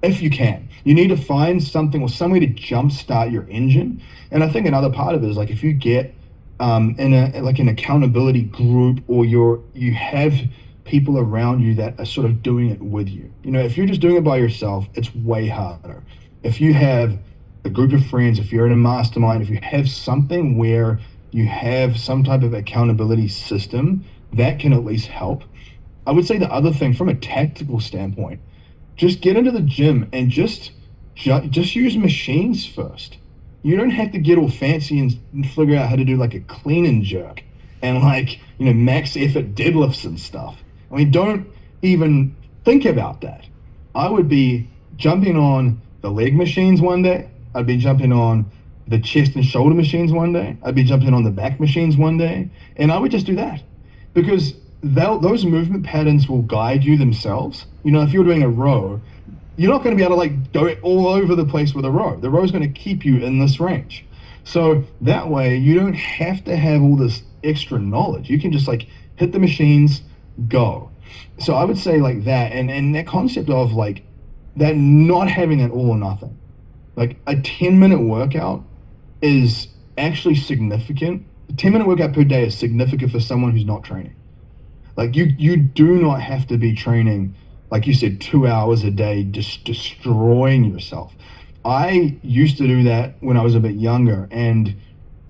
If you can, you need to find something or some way to jumpstart your engine. And I think another part of it is like, if you get in an accountability group, or you have people around you that are sort of doing it with you. If you're just doing it by yourself, it's way harder. If you have a group of friends, if you're in a mastermind, if you have something where you have some type of accountability system, that can at least help. I would say the other thing, from a tactical standpoint, just get into the gym and just use machines first. You don't have to get all fancy and figure out how to do like a clean and jerk and max effort deadlifts and stuff. I mean, don't even think about that. I would be jumping on the leg machines one day. I'd be jumping on the chest and shoulder machines one day. I'd be jumping on the back machines one day. And I would just do that, because those movement patterns will guide you themselves. If you're doing a row, you're not going to be able to go all over the place with a row. The row is going to keep you in this range. So that way you don't have to have all this extra knowledge. You can just hit the machines, go. So I would say like that, and that concept of that not having that all or nothing. Like a 10-minute workout is actually significant. A 10-minute workout per day is significant for someone who's not training. Like you do not have to be training, like you said, 2 hours a day, just destroying yourself. I used to do that when I was a bit younger, and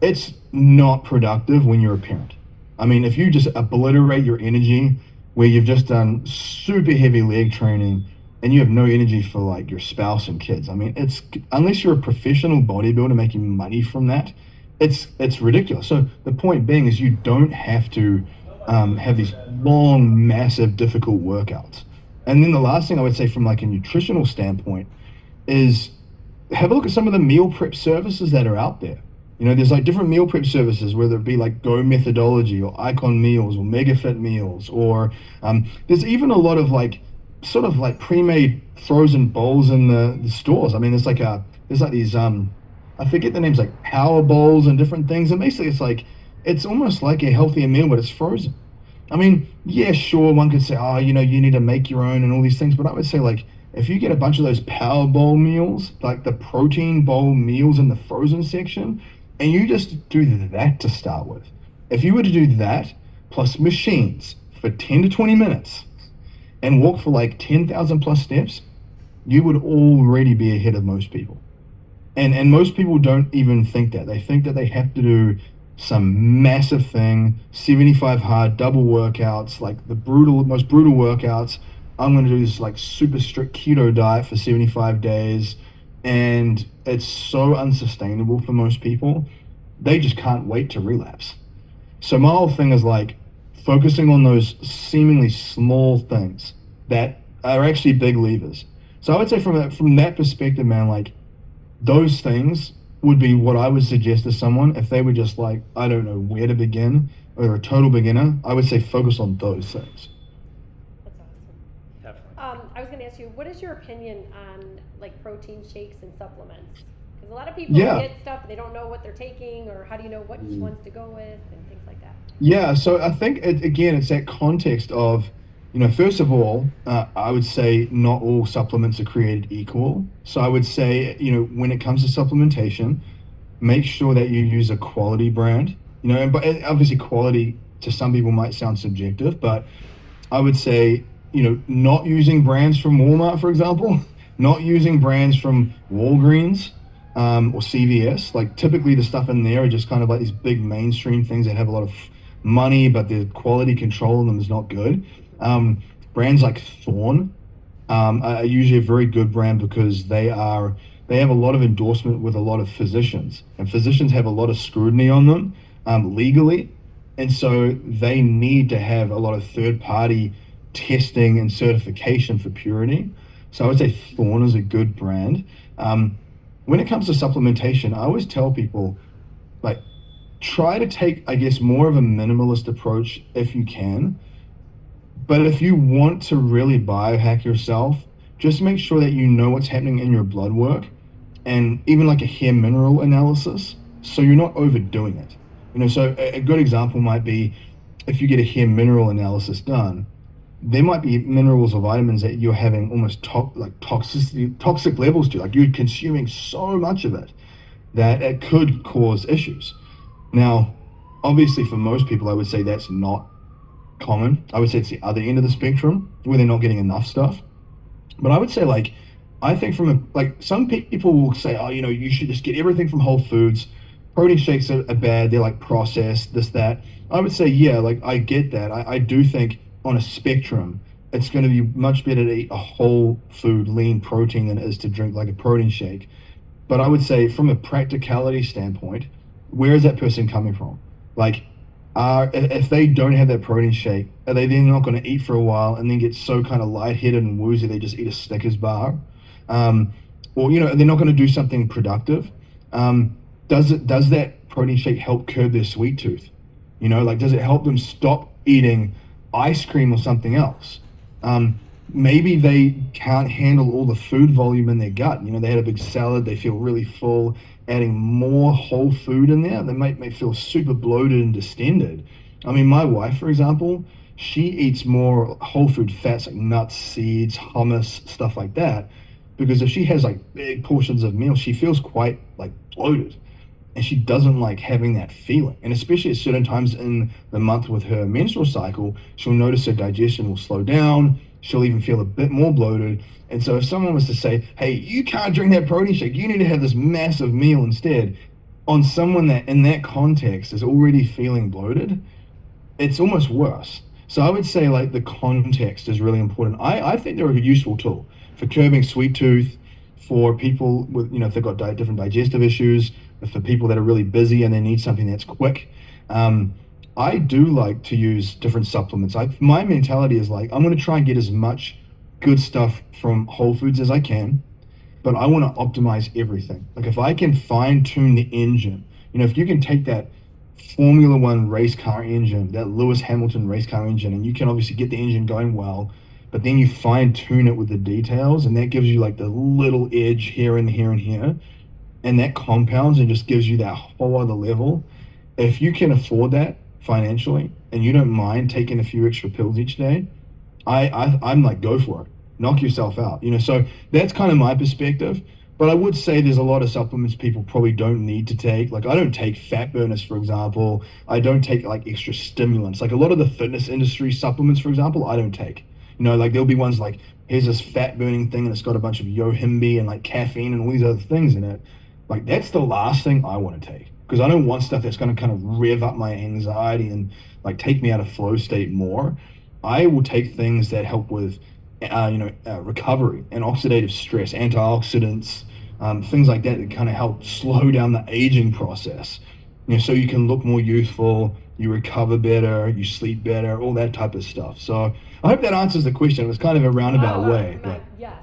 it's not productive when you're a parent. I mean, if you just obliterate your energy where you've just done super heavy leg training and you have no energy for your spouse and kids, I mean, it's, unless you're a professional bodybuilder making money from that, it's ridiculous. So the point being is you don't have to have these long, massive, difficult workouts. And then the last thing I would say from a nutritional standpoint is have a look at some of the meal prep services that are out there. There's different meal prep services, whether it be Go Methodology or Icon Meals or MegaFit Meals, or there's even a lot of sort of like pre-made frozen bowls in the stores. I mean, there's like these I forget the names, like power bowls and different things. And basically, it's almost like a healthier meal, but it's frozen. I mean, yeah, sure, one could say, oh, you need to make your own and all these things, but I would say like if you get a bunch of those power bowl meals, like the protein bowl meals in the frozen section, and you just do that to start with. If you were to do that plus machines for 10 to 20 minutes and walk for like 10,000 plus steps, you would already be ahead of most people. And most people don't even think that. They think that they have to do some massive thing, 75 hard double workouts, like the most brutal workouts. I'm going to do this like super strict keto diet for 75 days. And it's so unsustainable for most people. They just can't wait to relapse. So my whole thing is like focusing on those seemingly small things that are actually big levers. So I would say from that perspective, man, like those things would be what I would suggest to someone if they were just like, I don't know where to begin or a total beginner. I would say focus on those things. That's awesome. Definitely. I was going to ask you, what is your opinion on like protein shakes and supplements? Because a lot of people get stuff, they don't know what they're taking, or how do you know which ones to go with and things like that? Yeah, so I think it's that context of, first of all, I would say not all supplements are created equal. So I would say, when it comes to supplementation, make sure that you use a quality brand. But obviously quality to some people might sound subjective, but I would say, not using brands from Walmart, for example, not using brands from Walgreens or CVS. Like typically the stuff in there are just kind of like these big mainstream things that have a lot of money, but the quality control on them is not good. Brands like Thorne are usually a very good brand because they have a lot of endorsement with a lot of physicians, and physicians have a lot of scrutiny on them legally, and so they need to have a lot of third-party testing and certification for purity. So I would say Thorne is a good brand. When it comes to supplementation, I always tell people, like, try to take, I guess, more of a minimalist approach if you can. But if you want to really biohack yourself, just make sure that you know what's happening in your blood work and even like a hair mineral analysis, so you're not overdoing it. So a good example might be if you get a hair mineral analysis done, there might be minerals or vitamins that you're having almost toxic levels to, like you're consuming so much of it that it could cause issues. Now, obviously for most people, I would say that's not common. I would say it's the other end of the spectrum where they're not getting enough stuff. But I would say I think some people will say, oh, you should just get everything from Whole Foods. Protein shakes are bad. They're like processed, this, that. I would say, yeah, like I get that. I do think on a spectrum, it's going to be much better to eat a whole food lean protein than it is to drink like a protein shake. But I would say from a practicality standpoint, where is that person coming from? Like, if they don't have that protein shake, are they then not going to eat for a while and then get so kind of lightheaded and woozy they just eat a Snickers bar? Or they're not going to do something productive. Does that protein shake help curb their sweet tooth? Does it help them stop eating ice cream or something else? Maybe they can't handle all the food volume in their gut. They had a big salad, they feel really full. Adding more whole food in there, they may feel super bloated and distended. I mean, my wife, for example, she eats more whole food fats like nuts, seeds, hummus, stuff like that, because if she has like big portions of meal, she feels quite like bloated, and she doesn't like having that feeling. And especially at certain times in the month with her menstrual cycle, she'll notice her digestion will slow down. She'll even feel a bit more bloated. And so if someone was to say, hey, you can't drink that protein shake, you need to have this massive meal instead, on someone that in that context is already feeling bloated, it's almost worse. So I would say like the context is really important. I think they're a useful tool for curbing sweet tooth, for people with, if they've got different digestive issues, for people that are really busy and they need something that's quick. I do like to use different supplements. My mentality is like, I'm going to try and get as much good stuff from Whole Foods as I can, but I want to optimize everything. Like if I can fine tune the engine, if you can take that Formula One race car engine, that Lewis Hamilton race car engine, and you can obviously get the engine going well, but then you fine tune it with the details, and that gives you like the little edge here and here and here, and that compounds and just gives you that whole other level. If you can afford that financially and you don't mind taking a few extra pills each day, I'm like, go for it, knock yourself out, so that's kind of my perspective. But I would say there's a lot of supplements people probably don't need to take. Like, I don't take fat burners, for example. I don't take like extra stimulants. Like a lot of the fitness industry supplements, for example, I don't take. Like there'll be ones like, here's this fat burning thing and it's got a bunch of yohimbe and like caffeine and all these other things in it. Like, that's the last thing I want to take, because I don't want stuff that's going to kind of rev up my anxiety and like take me out of flow state more. I will take things that help with recovery and oxidative stress, antioxidants, things like that kind of help slow down the aging process, so you can look more youthful, you recover better, you sleep better, all that type of stuff. So I hope that answers the question. It was kind of a roundabout way. But yes,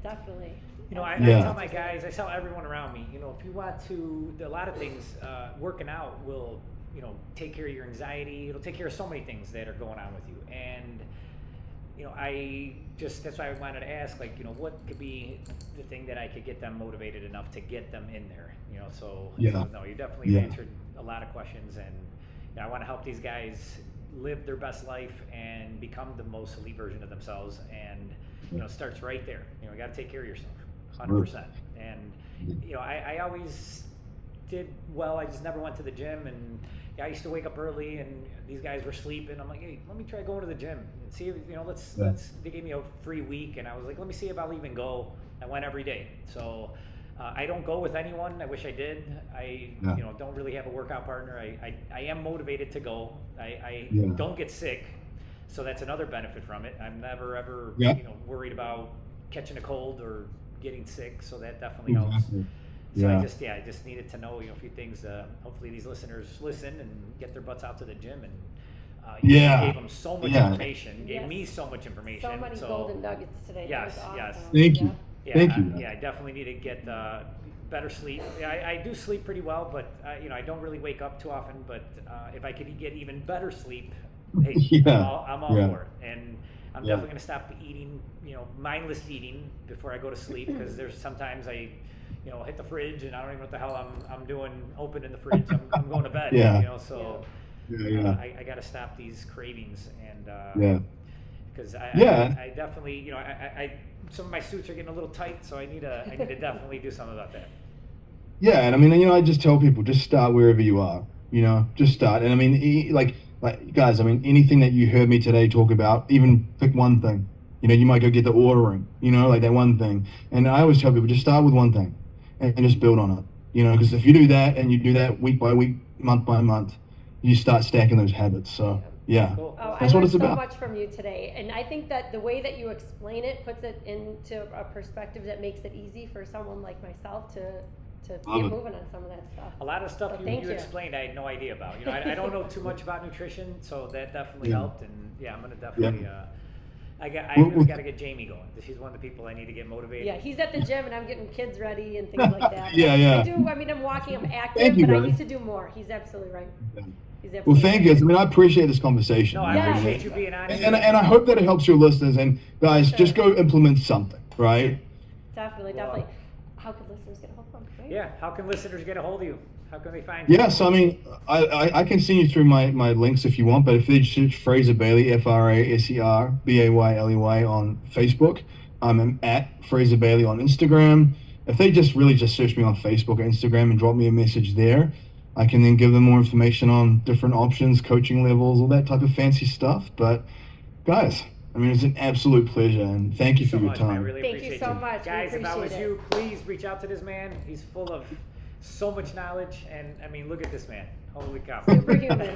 definitely. I tell my guys, I tell everyone around me, if you want to, a lot of things, working out will, take care of your anxiety. It'll take care of so many things that are going on with you. And that's why I wanted to ask, what could be the thing that I could get them motivated enough to get them in there, so you definitely answered a lot of questions, and I want to help these guys live their best life and become the most elite version of themselves, and, it starts right there. You got to take care of yourself, 100%. And, I always did well, I just never went to the gym, and I used to wake up early and these guys were sleeping. I'm like, hey, let me try going to the gym and see if, they gave me a free week, and I was like, let me see if I'll even go. I went every day. So I don't go with anyone. I wish I did. I don't really have a workout partner. I am motivated to go. I don't get sick. So that's another benefit from it. I'm never ever, worried about catching a cold or getting sick. So that definitely helps. So I just needed to know, a few things. Hopefully these listeners listen and get their butts out to the gym. And you gave them so much information. Gave me so much information. So many golden nuggets today. Yes, awesome. yes. Thank you. Thank you. I definitely need to get better sleep. I do sleep pretty well, but I don't really wake up too often. But if I could get even better sleep, hey, I'm all for it. And I'm definitely gonna stop eating, mindless eating before I go to sleep, because there's sometimes I hit the fridge and I don't even know what the hell I'm doing open in the fridge. I'm going to bed, so I got to stop these cravings, and because I definitely, I some of my suits are getting a little tight, so I need to definitely do something about that. Yeah, and I mean, I just tell people, just start wherever you are, just start. And I mean, like guys, I mean, anything that you heard me today talk about, even pick one thing. You might go get the ordering, like that one thing. And I always tell people, just start with one thing and just build on it, because if you do that and you do that week by week, month by month, you start stacking those habits. So Cool. That's what it's about. I about. learned so much from you today, and I think that the way that you explain it puts it into a perspective that makes it easy for someone like myself to get moving on some of that stuff. A lot of stuff you explained I had no idea about. I don't know too much about nutrition, so that definitely helped. And I'm gonna definitely I really got to get Jamie going. She's one of the people I need to get motivated. Yeah, he's at the gym and I'm getting kids ready and things like that. I'm walking, I'm active, but I need to do more. He's absolutely right. Well, thank you. I mean, I appreciate this conversation. No, I appreciate you being on here. And I hope that it helps your listeners. And guys, just go implement something, right? Definitely. How can listeners get a hold of them? Right? Yeah, how can listeners get a hold of you? How can they find you? Yeah, so I mean, I can send you through my links if you want, but if they search Fraser Bayley, FraserBayley on Facebook, I'm at Fraser Bayley on Instagram. If they just search me on Facebook or Instagram and drop me a message there, I can then give them more information on different options, coaching levels, all that type of fancy stuff. But guys, I mean, it's an absolute pleasure, and thank you for your time. I really appreciate you so much. Guys, if I was you, please reach out to this man. He's full of so much knowledge, and I mean, look at this man. Holy cow. Superhuman.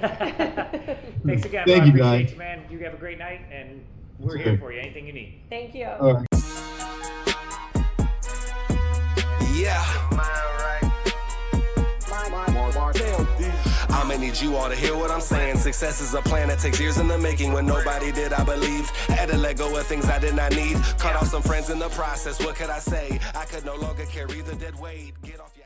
Thanks again, Thank bro. you, I appreciate guys. you, man. You have a great night, and we're here for you. Anything you need. Thank you. All right. I'ma need you all to hear what I'm saying. Success is a plan that takes years in the making. When nobody did, I believe. Had to let go of things I did not need. Cut off some friends in the process. What could I say? I could no longer carry the dead weight. Get off your